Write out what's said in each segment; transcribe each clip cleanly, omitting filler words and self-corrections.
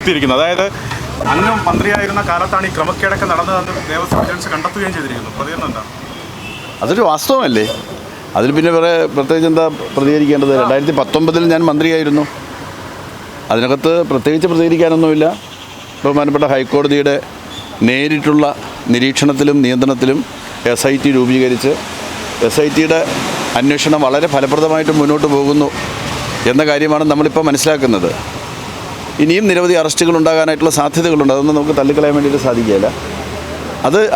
എത്തിയിരിക്കുന്നത്. അതായത് അങ്ങ് മന്ത്രിയായിരുന്ന കാലത്താണ് ഈ ക്രമക്കേടൊക്കെ നടന്നതെന്ന് ദേവസ്വം വിജിലൻസ് കണ്ടെത്തുകയും ചെയ്തിരിക്കുന്നു. പ്രതികരണം എന്താണ്? അതൊരു വാസ്തവമല്ലേ? അതിൽ പിന്നെ പ്രത്യേകിച്ച് എന്താ പ്രതികരിക്കേണ്ടത്? 2019 ഞാൻ മന്ത്രിയായിരുന്നു. അതിനകത്ത് പ്രത്യേകിച്ച് പ്രതികരിക്കാനൊന്നുമില്ല. ബഹുമാനപ്പെട്ട ഹൈക്കോടതിയുടെ നേരിട്ടുള്ള നിരീക്ഷണത്തിലും നിയന്ത്രണത്തിലും SIT രൂപീകരിച്ച് SITയുടെ അന്വേഷണം വളരെ ഫലപ്രദമായിട്ട് മുന്നോട്ട് പോകുന്നു എന്ന കാര്യമാണ് നമ്മളിപ്പോൾ മനസ്സിലാക്കുന്നത്. ഇനിയും നിരവധി അറസ്റ്റുകൾ ഉണ്ടാകാനായിട്ടുള്ള സാധ്യതകളുണ്ട്. അതൊന്നും നമുക്ക് തള്ളിക്കളയാൻ വേണ്ടിയിട്ട് സാധിക്കില്ല.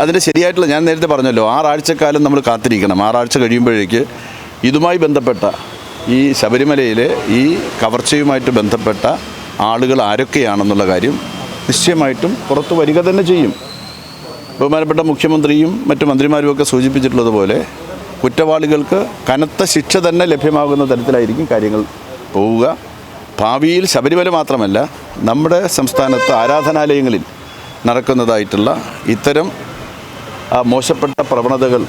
അതിൻ്റെ ശരിയായിട്ടുള്ള, ഞാൻ നേരത്തെ പറഞ്ഞല്ലോ, 6 ആഴ്ചക്കാലം നമ്മൾ കാത്തിരിക്കണം. 6 ആഴ്ച കഴിയുമ്പോഴേക്ക് ഇതുമായി ബന്ധപ്പെട്ട ഈ ശബരിമലയിലെ ഈ കവർച്ചയുമായിട്ട് ബന്ധപ്പെട്ട ആളുകൾ ആരൊക്കെയാണെന്നുള്ള കാര്യം നിശ്ചയമായിട്ടും പുറത്തു വരിക തന്നെ ചെയ്യും. ബഹുമാനപ്പെട്ട മുഖ്യമന്ത്രിയും മറ്റു മന്ത്രിമാരുമൊക്കെ സൂചിപ്പിച്ചിട്ടുള്ളതുപോലെ കുറ്റവാളികൾക്ക് കനത്ത ശിക്ഷ തന്നെ ലഭ്യമാകുന്ന തരത്തിലായിരിക്കും കാര്യങ്ങൾ പോവുക. ഭാവിയിൽ ശബരിമല മാത്രമല്ല, നമ്മുടെ സംസ്ഥാനത്ത് ആരാധനാലയങ്ങളിൽ നടക്കുന്നതായിട്ടുള്ള ഇത്തരം മോശപ്പെട്ട പ്രവണതകൾ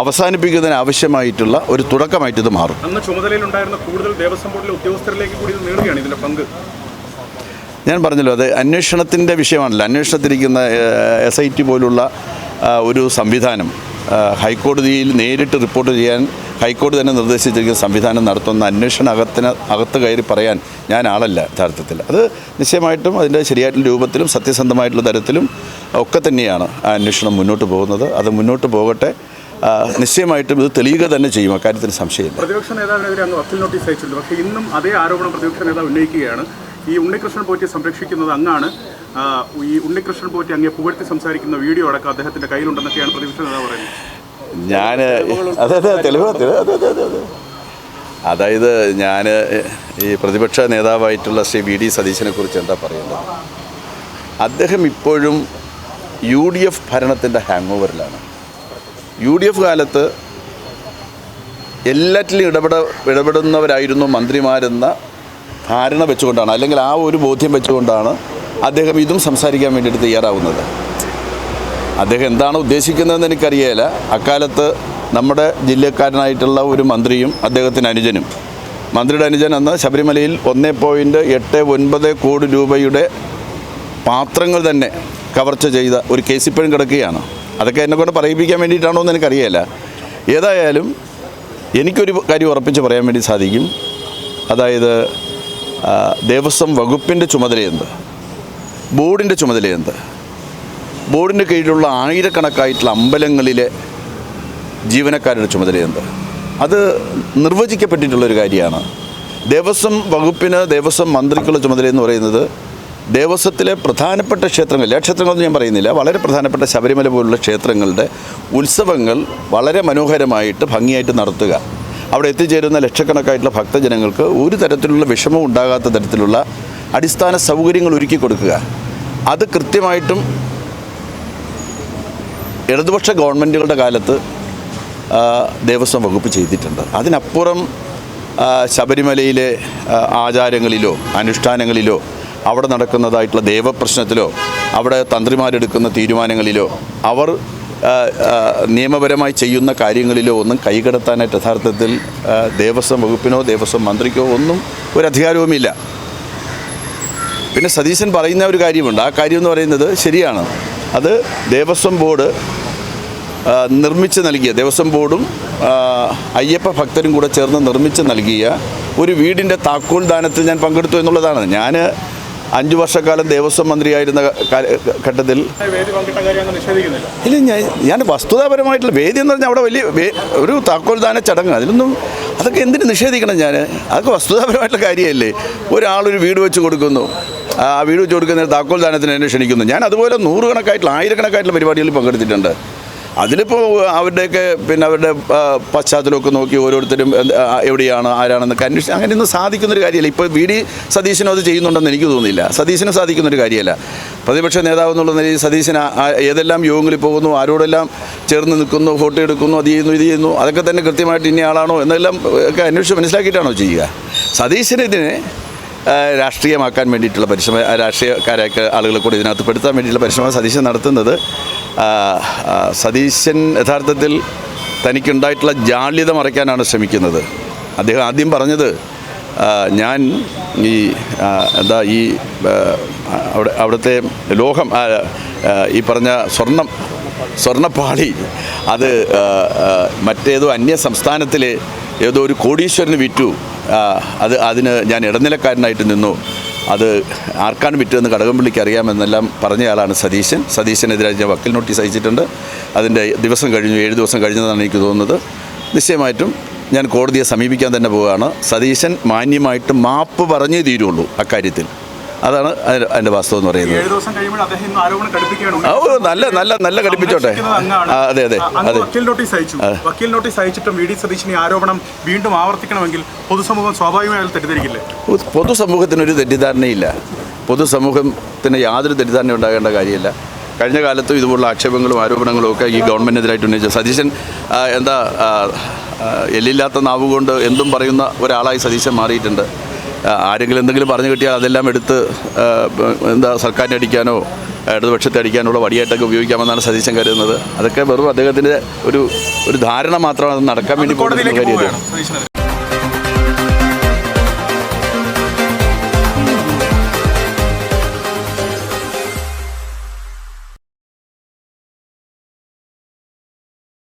അവസാനിപ്പിക്കുന്നതിന് ആവശ്യമായിട്ടുള്ള ഒരു തുടക്കമായിട്ട് ഇത് മാറും. അന്ന് ചുമതലയിലുണ്ടായിരുന്ന കൂടുതൽ ദേവസ്വം ബോർഡിലെ ഉദ്യോഗസ്ഥരിലേക്ക് കൂടി നീളുകയാണ് ഇതിൻ്റെ പങ്ക്. ഞാൻ പറഞ്ഞല്ലോ, അത് അന്വേഷണത്തിൻ്റെ വിഷയമാണല്ലോ. അന്വേഷണത്തിരിക്കുന്ന SIT പോലുള്ള ഒരു സംവിധാനം ഹൈക്കോടതിയിൽ നേരിട്ട് റിപ്പോർട്ട് ചെയ്യാൻ ഹൈക്കോടതി തന്നെ നിർദ്ദേശിച്ചിരിക്കുന്ന സംവിധാനം നടത്തുന്ന അകത്ത് കയറി പറയാൻ ഞാൻ ആളല്ല യഥാർത്ഥത്തിൽ. അത് നിശ്ചയമായിട്ടും അതിൻ്റെ ശരിയായിട്ടുള്ള രൂപത്തിലും സത്യസന്ധമായിട്ടുള്ള തരത്തിലും ഒക്കെ തന്നെയാണ് ആ അന്വേഷണം മുന്നോട്ട് പോകുന്നത്. അത് മുന്നോട്ട് പോകട്ടെ. നിശ്ചയമായിട്ടും ഇത് തെളിയുക തന്നെ ചെയ്യും, അക്കാര്യത്തിന് സംശയമില്ല. പ്രതിപക്ഷ നേതാവിനെതിരെ അങ്ങ് വക്കീൽ നോട്ടീസ് അയച്ചിട്ടുണ്ട്. പക്ഷേ ഇന്നും അതേ ആരോപണം പ്രതിപക്ഷ നേതാവ് ഉന്നയിക്കുകയാണ്. ഈ ഉണ്ണികൃഷ്ണൻ പോറ്റിയെ സംരക്ഷിക്കുന്നത് അങ്ങാണ്. ഈ ഉണ്ണികൃഷ്ണൻ പോറ്റി അങ്ങേ പുകഴ്ത്തി സംസാരിക്കുന്ന വീഡിയോ അടക്കം അദ്ദേഹത്തിൻ്റെ കയ്യിലുണ്ടെന്നൊക്കെയാണ് പ്രതിപക്ഷ നേതാവ് പറയുന്നത്. അതായത് ഞാൻ ഈ പ്രതിപക്ഷ നേതാവായിട്ടുള്ള ശ്രീ VD സതീശനെ കുറിച്ച് എന്താ പറയുന്നത്? അദ്ദേഹം ഇപ്പോഴും UDF ഭരണത്തിൻ്റെ ഹാങ് ഓവറിലാണ്. UDF കാലത്ത് എല്ലാറ്റിലും ഇടപെടുന്നവരായിരുന്നു മന്ത്രിമാരെന്ന ധാരണ വെച്ചുകൊണ്ടാണ്, അല്ലെങ്കിൽ ആ ഒരു ബോധ്യം വെച്ചുകൊണ്ടാണ് അദ്ദേഹം ഇതും സംസാരിക്കാൻ വേണ്ടിയിട്ട് തയ്യാറാവുന്നത്. അദ്ദേഹം എന്താണ് ഉദ്ദേശിക്കുന്നതെന്ന് എനിക്കറിയില്ല. അക്കാലത്ത് നമ്മുടെ ജില്ലക്കാരനായിട്ടുള്ള ഒരു മന്ത്രിയും അദ്ദേഹത്തിൻ്റെ അനുജനും, മന്ത്രിയുടെ അനുജൻ അന്ന് ശബരിമലയിൽ 1.89 കോടി രൂപയുടെ പാത്രങ്ങൾ തന്നെ കവർച്ച ചെയ്ത ഒരു കേസ് ഇപ്പോഴും കിടക്കുകയാണ്. അതൊക്കെ എന്നെക്കൊണ്ട് പറയിപ്പിക്കാൻ വേണ്ടിയിട്ടാണോ എന്ന് എനിക്കറിയില്ല. ഏതായാലും എനിക്കൊരു കാര്യം ഉറപ്പിച്ച് പറയാൻ വേണ്ടി സാധിക്കും. അതായത് ദേവസ്വം വകുപ്പിൻ്റെ ചുമതലയെന്ത്, ബോർഡിൻ്റെ ചുമതലയെന്ത്, ബോർഡിൻ്റെ കീഴിലുള്ള ആയിരക്കണക്കായിട്ടുള്ള അമ്പലങ്ങളിലെ ജീവനക്കാരുടെ ചുമതലയെന്ത്, അത് നിർവചിക്കപ്പെട്ടിട്ടുള്ളൊരു കാര്യമാണ്. ദേവസ്വം വകുപ്പിന്, ദേവസ്വം മന്ത്രിക്കുള്ള ചുമതലയെന്ന് പറയുന്നത് ദേവസ്വത്തിലെ പ്രധാനപ്പെട്ട ക്ഷേത്രങ്ങൾ, എല്ലാ ക്ഷേത്രങ്ങളൊന്നും ഞാൻ പറയുന്നില്ല, വളരെ പ്രധാനപ്പെട്ട ശബരിമല പോലുള്ള ക്ഷേത്രങ്ങളുടെ ഉത്സവങ്ങൾ വളരെ മനോഹരമായിട്ട് ഭംഗിയായിട്ട് നടത്തുക. അവിടെ എത്തിച്ചേരുന്ന ലക്ഷക്കണക്കായിട്ടുള്ള ഭക്തജനങ്ങൾക്ക് ഒരു തരത്തിലുള്ള വിഷമവും ഉണ്ടാകാത്ത തരത്തിലുള്ള അടിസ്ഥാന സൗകര്യങ്ങൾ ഒരുക്കി കൊടുക്കുക. അത് കൃത്യമായിട്ടും ഇടതുപക്ഷ ഗവൺമെൻറ്റുകളുടെ കാലത്ത് ദേവസ്വം വകുപ്പ് ചെയ്തിട്ടുണ്ട്. അതിനപ്പുറം ശബരിമലയിലെ ആചാരങ്ങളിലോ അനുഷ്ഠാനങ്ങളിലോ അവിടെ നടക്കുന്നതായിട്ടുള്ള ദേവപ്രശ്നത്തിലോ അവിടെ തന്ത്രിമാരെടുക്കുന്ന തീരുമാനങ്ങളിലോ അവർ നിയമപരമായി ചെയ്യുന്ന കാര്യങ്ങളിലോ ഒന്നും കൈകടത്താനായിട്ട് യഥാർത്ഥത്തിൽ ദേവസ്വം വകുപ്പിനോ ദേവസ്വം മന്ത്രിക്കോ ഒന്നും ഒരു അധികാരവുമില്ല. പിന്നെ സതീശൻ പറയുന്ന ഒരു കാര്യമുണ്ട്. ആ കാര്യം എന്ന് പറയുന്നത് ശരിയാണ്. അത് ദേവസ്വം ബോർഡ് നിർമ്മിച്ച് നൽകിയ, ദേവസ്വം ബോർഡും അയ്യപ്പ ഭക്തരും കൂടെ ചേർന്ന് നിർമ്മിച്ച് നൽകിയ ഒരു വീടിൻ്റെ താക്കോൽ ദാനത്തിൽ ഞാൻ പങ്കെടുത്തു എന്നുള്ളതാണ്. ഞാൻ 5 വർഷക്കാലം ദേവസ്വം മന്ത്രിയായിരുന്ന ഘട്ടത്തിൽ ഇല്ല, ഞാൻ വസ്തുതാപരമായിട്ടുള്ള വേദി എന്ന് പറഞ്ഞാൽ അവിടെ വലിയ ഒരു താക്കോൽദാന ചടങ്ങ്, അതൊക്കെ എന്തിനു നിഷേധിക്കണം? അതൊക്കെ വസ്തുതാപരമായിട്ടുള്ള കാര്യമല്ലേ. ഒരാളൊരു വീട് വെച്ച് കൊടുക്കുന്നു, ആ വീട് വെച്ച് കൊടുക്കുന്ന താക്കോൽദാനത്തിന് എന്നെ ക്ഷണിക്കുന്നു. ഞാൻ അതുപോലെ 100 കണക്കായിട്ടുള്ള 1000 പരിപാടികളിൽ പങ്കെടുത്തിട്ടുണ്ട്. അതിലിപ്പോൾ അവരുടെയൊക്കെ പിന്നെ അവരുടെ പശ്ചാത്തലമൊക്കെ നോക്കി ഓരോരുത്തരും എവിടെയാണ് ആരാണെന്നൊക്കെ അന്വേഷിച്ച് അങ്ങനെയൊന്നും സാധിക്കുന്നൊരു കാര്യമല്ല. ഇപ്പോൾ VD സതീശനും അത് ചെയ്യുന്നുണ്ടെന്ന് എനിക്ക് തോന്നുന്നില്ല. സതീശന് സാധിക്കുന്നൊരു കാര്യമല്ല. പ്രതിപക്ഷ നേതാവ് എന്നുള്ള നിലയിൽ സതീശന് ഏതെല്ലാം യോഗങ്ങളിൽ പോകുന്നു, ആരോടെല്ലാം ചേർന്ന് നിൽക്കുന്നു, ഫോട്ടോ എടുക്കുന്നു, അത് ചെയ്യുന്നു, ഇത് ചെയ്യുന്നു, അതൊക്കെ തന്നെ കൃത്യമായിട്ട് ഇന്ന ആളാണോ എന്നെല്ലാം ഒക്കെ അന്വേഷിച്ച് മനസ്സിലാക്കിയിട്ടാണോ ചെയ്യുക? സതീശന് ഇതിനെ രാഷ്ട്രീയമാക്കാൻ വേണ്ടിയിട്ടുള്ള പരിശ്രമം, രാഷ്ട്രീയക്കാരായ ആളുകളെ കൂടി ഇതിനകത്ത് പെടുത്താൻ വേണ്ടിയിട്ടുള്ള പരിശ്രമം സതീശൻ നടത്തുന്നത്. സതീശൻ യഥാർത്ഥത്തിൽ തനിക്കുണ്ടായിട്ടുള്ള ജാള്യത മറയ്ക്കാനാണ് ശ്രമിക്കുന്നത്. അദ്ദേഹം ആദ്യം പറഞ്ഞത് ഞാൻ ഈ എന്താ ഈ അവിടുത്തെ ലോഹം ഈ പറഞ്ഞ സ്വർണ്ണപ്പാളി അത് മറ്റേതോ അന്യ സംസ്ഥാനത്തിൽ ഏതോ ഒരു കോടീശ്വരന് വിറ്റു. അതിന് ഞാൻ ഇടനിലക്കാരനായിട്ട് നിന്നു. അത് ആർക്കാണ് വിറ്റതെന്ന് കടകംപള്ളിക്ക് അറിയാമെന്നെല്ലാം പറഞ്ഞയാളാണ് സതീശനെതിരെ ഞാൻ വക്കീൽ നോട്ടീസ് അയച്ചിട്ടുണ്ട്. അതിൻ്റെ ദിവസം കഴിഞ്ഞു, 7 ദിവസം കഴിഞ്ഞതാണ് എനിക്ക് തോന്നുന്നത്. നിശ്ചയമായിട്ടും ഞാൻ കോടതിയെ സമീപിക്കാൻ തന്നെ പോവുകയാണ്. സതീശൻ മാന്യമായിട്ട് മാപ്പ് പറഞ്ഞേ തീരുള്ളൂ അക്കാര്യത്തിൽ. അതാണ് അതിൻ്റെ വാസ്തവം എന്ന് പറയുന്നത്. 7 ദിവസം കഴിയുമ്പോൾ അദ്ദേഹം ഇന്ന് ആരോപണം കടുപ്പിക്കുകയാണ്. നല്ല കടുപ്പിച്ചോട്ടെ. അതെ. വക്കീൽ നോട്ടീസ് അയച്ചു. വക്കീൽ നോട്ടീസ് അയച്ചിട്ടും വി ഡി സതീശൻ ഈ ആരോപണം വീണ്ടും ആവർത്തിക്കണമെങ്കിൽ പൊതുസമൂഹം സ്വാഭാവികമായി തെറ്റിദ്ധരിക്കില്ലേ? പൊതുസമൂഹത്തിനൊരു തെറ്റിദ്ധാരണയില്ല. പൊതുസമൂഹത്തിന് യാതൊരു തെറ്റിദ്ധാരണ ഉണ്ടാകേണ്ട കാര്യമില്ല. കഴിഞ്ഞ കാലത്തും ഇതുപോലുള്ള ആക്ഷേപങ്ങളും ആരോപണങ്ങളും ഒക്കെ ഈ ഗവൺമെൻറ്റിനെതിരായിട്ട് ഉന്നയിച്ചു. സതീശൻ എല്ലില്ലാത്ത നാവ് കൊണ്ട് എന്തും പറയുന്ന ഒരാളായി സതീശൻ മാറിയിട്ടുണ്ട്. ആരെങ്കിലും എന്തെങ്കിലും പറഞ്ഞു കിട്ടിയാൽ അതെല്ലാം എടുത്ത് സർക്കാരിനെ അടിക്കാനോ ഇടതുപക്ഷത്തെ അടിക്കാനുള്ള വടിയായിട്ടൊക്കെ ഉപയോഗിക്കാമെന്നാണ് സതീശൻ കരുതുന്നത്. അതൊക്കെ വെറും അദ്ദേഹത്തിൻ്റെ ഒരു ധാരണ മാത്രമാണ്. അത് നടക്കാൻ വേണ്ടി പോകുന്ന കാര്യമാണ്.